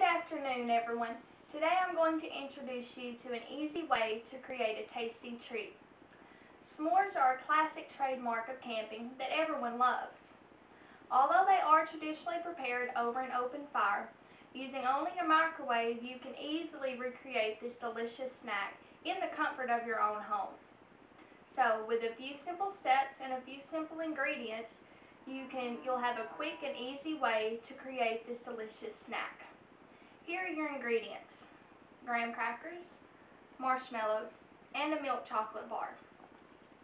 afternoon, everyone. Today I'm going to introduce you to an easy way to create a tasty treat. S'mores are a classic trademark of camping that everyone loves. Although they are traditionally prepared over an open fire, using only a microwave, you can easily recreate this delicious snack in the comfort of your own home. So, with a few simple steps and a few simple ingredients, you'll have a quick and easy way to create this delicious snack. Here are your ingredients: graham crackers, marshmallows, and a milk chocolate bar.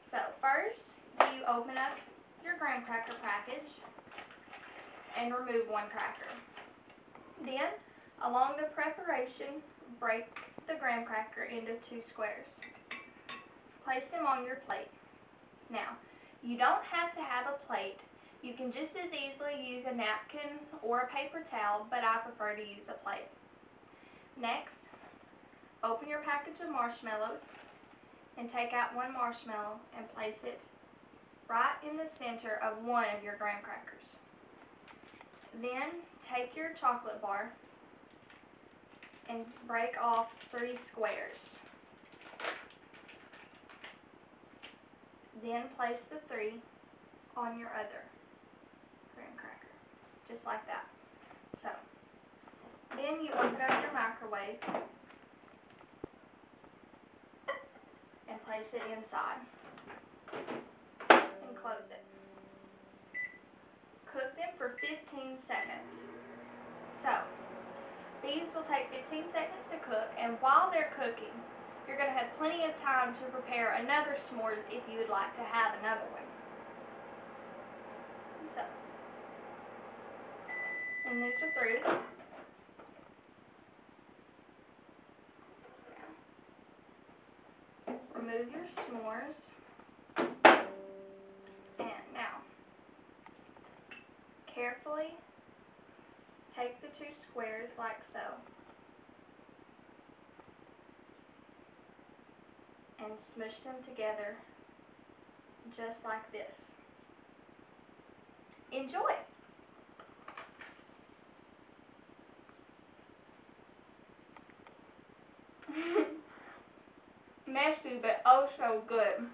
So first, you open up your graham cracker package and remove one cracker. Then, along the preparation, break the graham cracker into 2 squares. Place them on your plate. Now, you don't have to have a plate. You can just as easily use a napkin or a paper towel, but I prefer to use a plate. Next, open your package of marshmallows and take out one marshmallow and place it right in the center of one of your graham crackers. Then take your chocolate bar and break off 3 squares. Then place the 3 on your other graham cracker, just like that. So, then you open up your microwave and place it inside and close it. Cook them for 15 seconds. So, these will take 15 seconds to cook, and while they're cooking, you're going to have plenty of time to prepare another s'mores if you would like to have another one. So, and these are through. Remove your s'mores, and now carefully take the 2 squares like so and smush them together just like this. Enjoy! Messy, but oh so good.